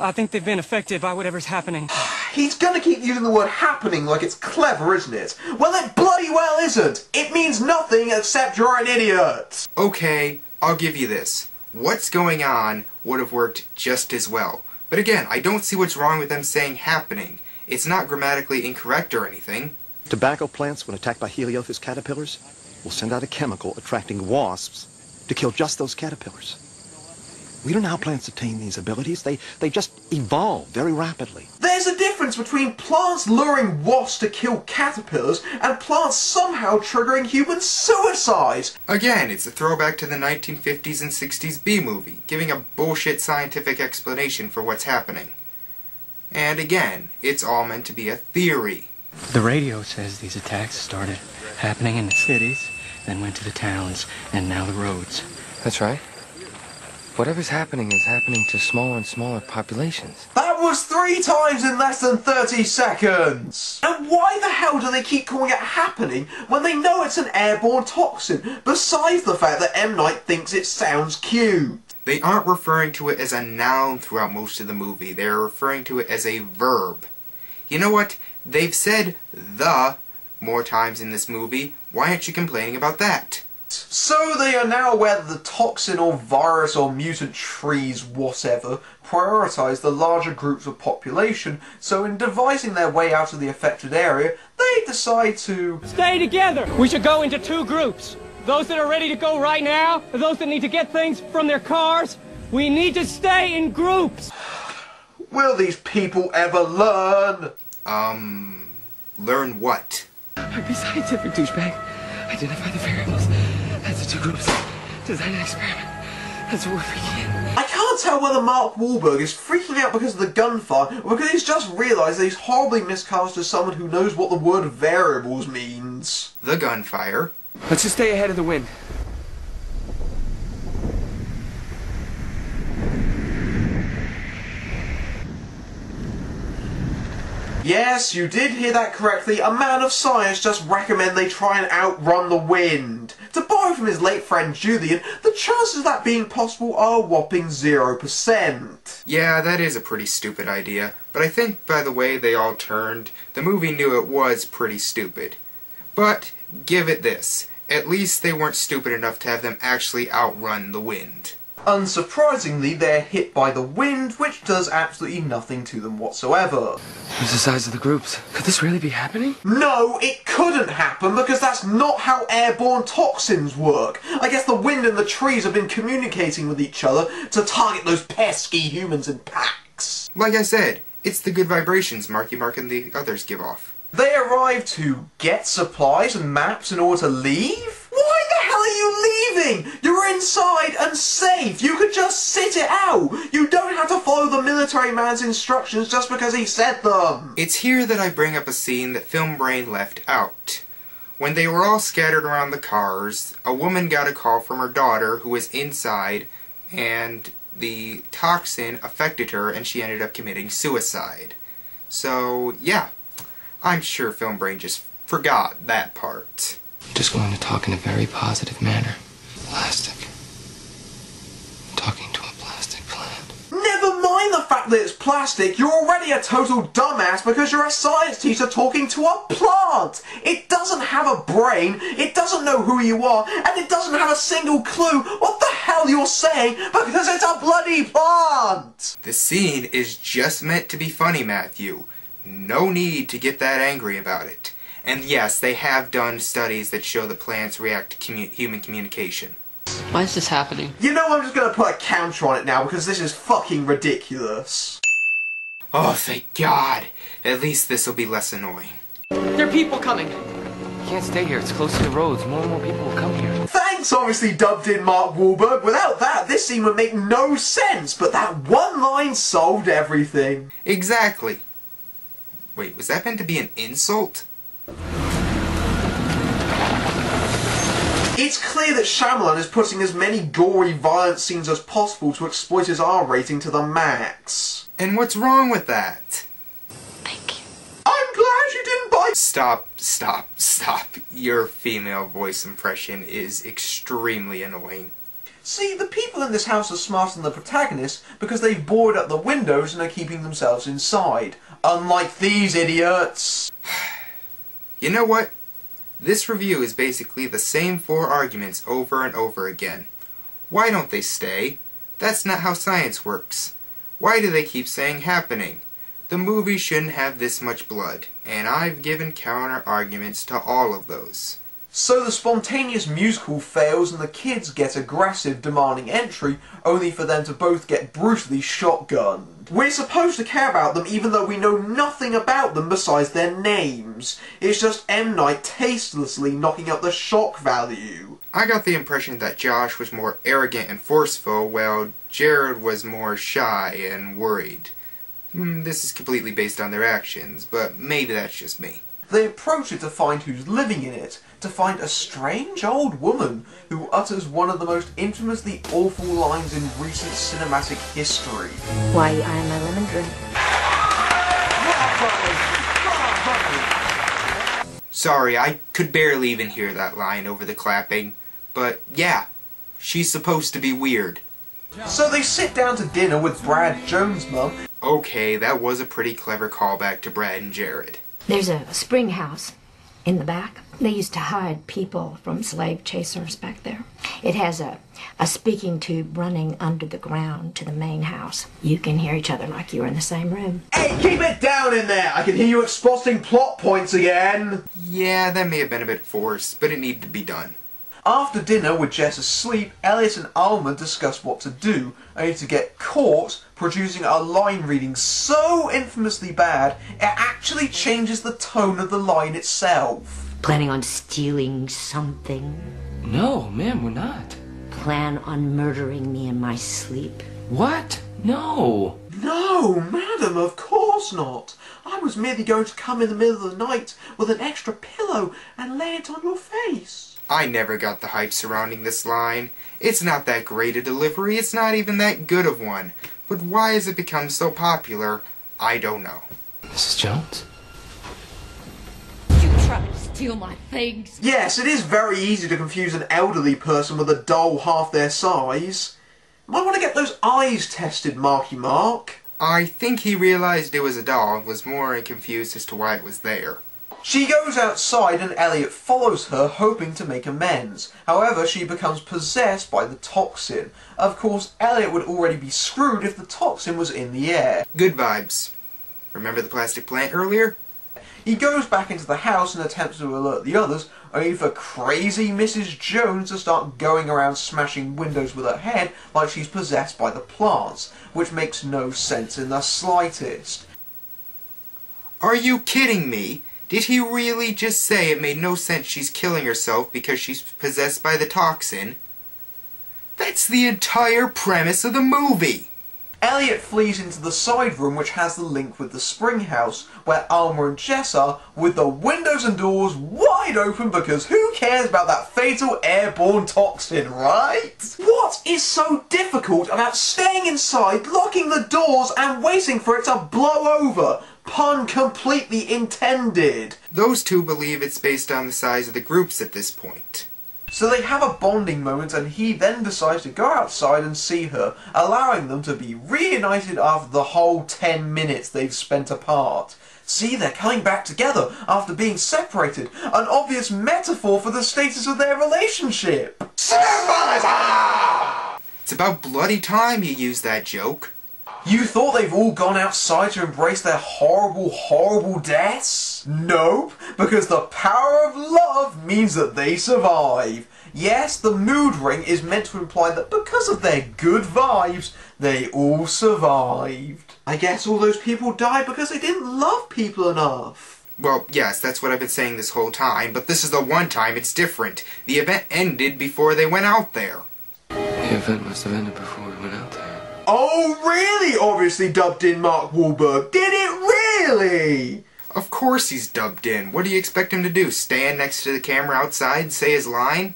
I think they've been affected by whatever's happening. He's gonna keep using the word happening like it's clever, isn't it? Well, it bloody well isn't! It means nothing except you're an idiot! Okay, I'll give you this. What's going on would have worked just as well. But again, I don't see what's wrong with them saying happening. It's not grammatically incorrect or anything. Tobacco plants, when attacked by Heliothis caterpillars, will send out a chemical attracting wasps to kill just those caterpillars. We don't know how plants attain these abilities. They just evolve very rapidly. There's a difference between plants luring wasps to kill caterpillars and plants somehow triggering human suicide. Again, it's a throwback to the 1950s and 60s B-movie, giving a bullshit scientific explanation for what's happening. And again, it's all meant to be a theory. The radio says these attacks started happening in the cities, then went to the towns, and now the roads. That's right. Whatever's happening is happening to smaller and smaller populations. That was 3 times in less than 30 seconds! And why the hell do they keep calling it happening when they know it's an airborne toxin, besides the fact that M. Night thinks it sounds cute? They aren't referring to it as a noun throughout most of the movie. They're referring to it as a verb. You know what? They've said the more times in this movie. Why aren't you complaining about that? So they are now aware that the toxin or virus or mutant trees, whatever, prioritise the larger groups of population, so in devising their way out of the affected area, they decide to Stay together! We should go into 2 groups. Those that are ready to go right now, and those that need to get things from their cars. We need to stay in groups! Will these people ever learn? Learn what? Be scientific, douchebag. Identify the variables. That's the 2 groups. Design an experiment. That's what we're freaking in. I can't tell whether Mark Wahlberg is freaking out because of the gunfire or because he's just realised that he's horribly miscast as someone who knows what the word variables means. The gunfire. Let's just stay ahead of the wind. Yes, you did hear that correctly. A man of science just recommended they try and outrun the wind. To borrow from his late friend Julian, the chances of that being possible are a whopping 0%. Yeah, that is a pretty stupid idea, but I think by the way they all turned, the movie knew it was pretty stupid. But, give it this, at least they weren't stupid enough to have them actually outrun the wind. Unsurprisingly, they're hit by the wind, which does absolutely nothing to them whatsoever. What's the size of the groups? Could this really be happening? No, it couldn't happen because that's not how airborne toxins work. I guess the wind and the trees have been communicating with each other to target those pesky humans in packs. Like I said, it's the good vibrations Marky Mark and the others give off. They arrive to get supplies and maps in order to leave? Why the hell are you leaving? You're inside and safe. You could just sit it out. You don't have to follow the military man's instructions just because he said them. It's here that I bring up a scene that Film Brain left out. When they were all scattered around the cars, a woman got a call from her daughter who was inside, and the toxin affected her and she ended up committing suicide. So, yeah. I'm sure Film Brain just forgot that part. Just going to talk in a very positive manner. Plastic. Talking to a plastic plant. Never mind the fact that it's plastic, you're already a total dumbass because you're a science teacher talking to a plant! It doesn't have a brain, it doesn't know who you are, and it doesn't have a single clue what the hell you're saying because it's a bloody plant! The scene is just meant to be funny, Matthew. No need to get that angry about it. And yes, they have done studies that show that plants react to human communication. Why is this happening? You know, I'm just gonna put a counter on it now because this is fucking ridiculous. Oh, thank God. At least this will be less annoying. There are people coming. You can't stay here. It's close to the roads. More and more people will come here. Thanks, obviously dubbed in Mark Wahlberg. Without that, this scene would make no sense, but that one line solved everything. Exactly. Wait, was that meant to be an insult? It's clear that Shyamalan is putting as many gory, violent scenes as possible to exploit his R rating to the max. And what's wrong with that? Thank you. I'm glad you didn't buy— Stop. Your female voice impression is extremely annoying. See, the people in this house are smarter than the protagonist because they've boarded up the windows and are keeping themselves inside. Unlike these idiots. You know what? This review is basically the same 4 arguments over and over again. Why don't they stay? That's not how science works. Why do they keep saying happening? The movie shouldn't have this much blood, and I've given counter arguments to all of those. So the spontaneous musical fails and the kids get aggressive, demanding entry, only for them to both get brutally shotgunned. We're supposed to care about them even though we know nothing about them besides their names. It's just M. Night tastelessly knocking up the shock value. I got the impression that Josh was more arrogant and forceful, while Jared was more shy and worried. This is completely based on their actions, but maybe that's just me. They approach it to find who's living in it, to find a strange old woman who utters one of the most infamously awful lines in recent cinematic history. Why I'm a lemon drink. Sorry, I could barely even hear that line over the clapping, but yeah, she's supposed to be weird. So they sit down to dinner with Brad Jones' mum. Okay, that was a pretty clever callback to Brad and Jared. There's a spring house in the back. They used to hide people from slave chasers back there. It has a speaking tube running under the ground to the main house. You can hear each other like you're in the same room. Hey, keep it down in there! I can hear you expositing plot points again! Yeah, that may have been a bit forced, but it needed to be done. After dinner, with Jess asleep, Elliot and Alma discuss what to do, only to get caught producing a line reading so infamously bad, it actually changes the tone of the line itself. Planning on stealing something? No, ma'am, we're not. Plan on murdering me in my sleep? What? No. No, madam, of course not. I was merely going to come in the middle of the night with an extra pillow and lay it on your face. I never got the hype surrounding this line. It's not that great a delivery, it's not even that good of one. But why has it become so popular? I don't know. Mrs. Jones? You tried to steal my things. Yes, it is very easy to confuse an elderly person with a doll half their size. Might want to get those eyes tested, Marky Mark. I think he realized it was a doll and was more confused as to why it was there. She goes outside and Elliot follows her, hoping to make amends. However, she becomes possessed by the toxin. Of course, Elliot would already be screwed if the toxin was in the air. Good vibes. Remember the plastic plant earlier? He goes back into the house and attempts to alert the others, only for crazy Mrs. Jones to start going around smashing windows with her head like she's possessed by the plants, which makes no sense in the slightest. Are you kidding me? Did he really just say it made no sense she's killing herself because she's possessed by the toxin? That's the entire premise of the movie! Elliot flees into the side room which has the link with the spring house, where Alma and Jess are, with the windows and doors wide open because who cares about that fatal airborne toxin, right? What is so difficult about staying inside, locking the doors and waiting for it to blow over? Pun completely intended. Those two believe it's based on the size of the groups at this point. So they have a bonding moment and he then decides to go outside and see her, allowing them to be reunited after the whole 10 minutes they've spent apart. See, they're coming back together after being separated, an obvious metaphor for the status of their relationship. Symbolism! It's about bloody time you use that joke. You thought they've all gone outside to embrace their horrible, horrible deaths? Nope, because the power of love means that they survive. Yes, the mood ring is meant to imply that because of their good vibes, they all survived. I guess all those people died because they didn't love people enough. Well, yes, that's what I've been saying this whole time, but this is the one time it's different. The event ended before they went out there. The event must have ended before we went out there. Oh, really? Obviously dubbed in Mark Wahlberg. Did it really? Of course he's dubbed in. What do you expect him to do? Stand next to the camera outside and say his line?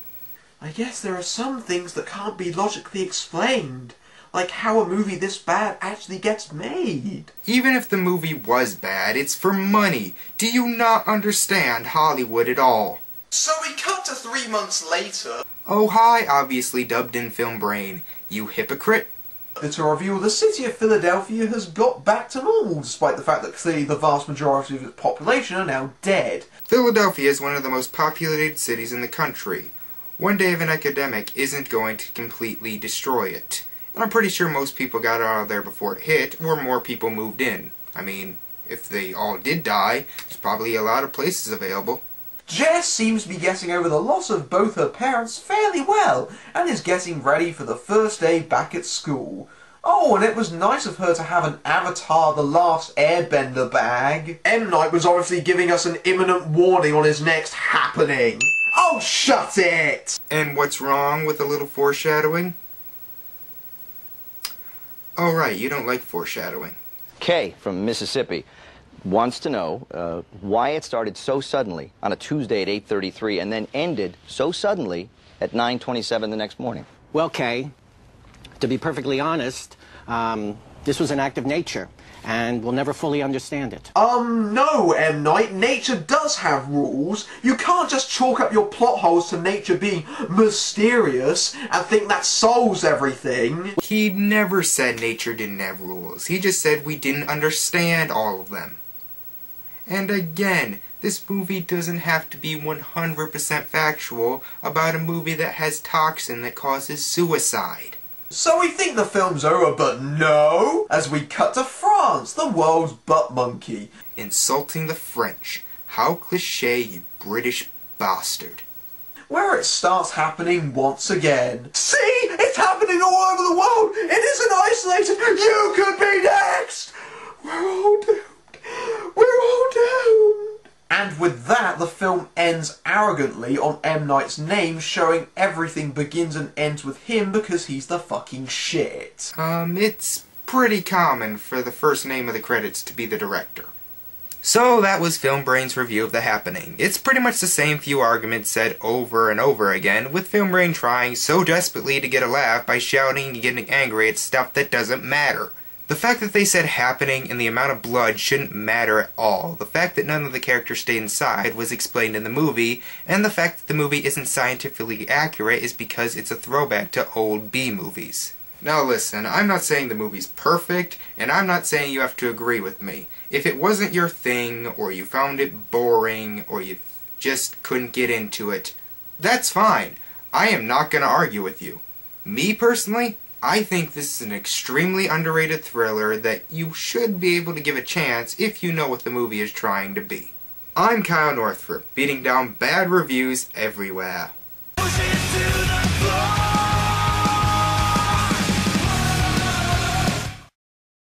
I guess there are some things that can't be logically explained. Like how a movie this bad actually gets made. Even if the movie was bad, it's for money. Do you not understand Hollywood at all? So we cut to 3 months later. Oh hi, obviously dubbed in Film Brain, you hypocrite. To review, the city of Philadelphia has got back to normal, despite the fact that clearly the vast majority of its population are now dead. Philadelphia is one of the most populated cities in the country. One day of an epidemic isn't going to completely destroy it. And I'm pretty sure most people got out of there before it hit, or more people moved in. I mean, if they all did die, there's probably a lot of places available. Jess seems to be getting over the loss of both her parents fairly well, and is getting ready for the first day back at school. Oh, and it was nice of her to have an Avatar The Last Airbender bag. M. Night was obviously giving us an imminent warning on his next happening. Oh, shut it! And what's wrong with a little foreshadowing? Oh right, you don't like foreshadowing. Kay from Mississippi wants to know why it started so suddenly on a Tuesday at 8:33 and then ended so suddenly at 9:27 the next morning. Well, Kay, to be perfectly honest, this was an act of nature, and we'll never fully understand it. No, M. Night. Nature does have rules. You can't just chalk up your plot holes to nature being mysterious and think that solves everything. He never said nature didn't have rules. He just said we didn't understand all of them. And again, this movie doesn't have to be 100% factual about a movie that has toxin that causes suicide. So we think the film's over, but no! As we cut to France, the world's butt monkey. Insulting the French. How cliché, you British bastard. Where it starts happening once again. See? It's happening all over the world! It isn't isolated! You could be next! We're all doomed! We're all doomed! And with that, the film ends arrogantly on M. Night's name, showing everything begins and ends with him because he's the fucking shit. It's pretty common for the first name of the credits to be the director. So that was Film Brain's review of The Happening. It's pretty much the same few arguments said over and over again, with Film Brain trying so desperately to get a laugh by shouting and getting angry at stuff that doesn't matter. The fact that they said happening and the amount of blood shouldn't matter at all. The fact that none of the characters stayed inside was explained in the movie, and the fact that the movie isn't scientifically accurate is because it's a throwback to old B-movies. Now listen, I'm not saying the movie's perfect, and I'm not saying you have to agree with me. If it wasn't your thing, or you found it boring, or you just couldn't get into it, that's fine. I am not gonna argue with you. Me personally, I think this is an extremely underrated thriller that you should be able to give a chance if you know what the movie is trying to be. I'm Kyle Northrup, beating down bad reviews everywhere.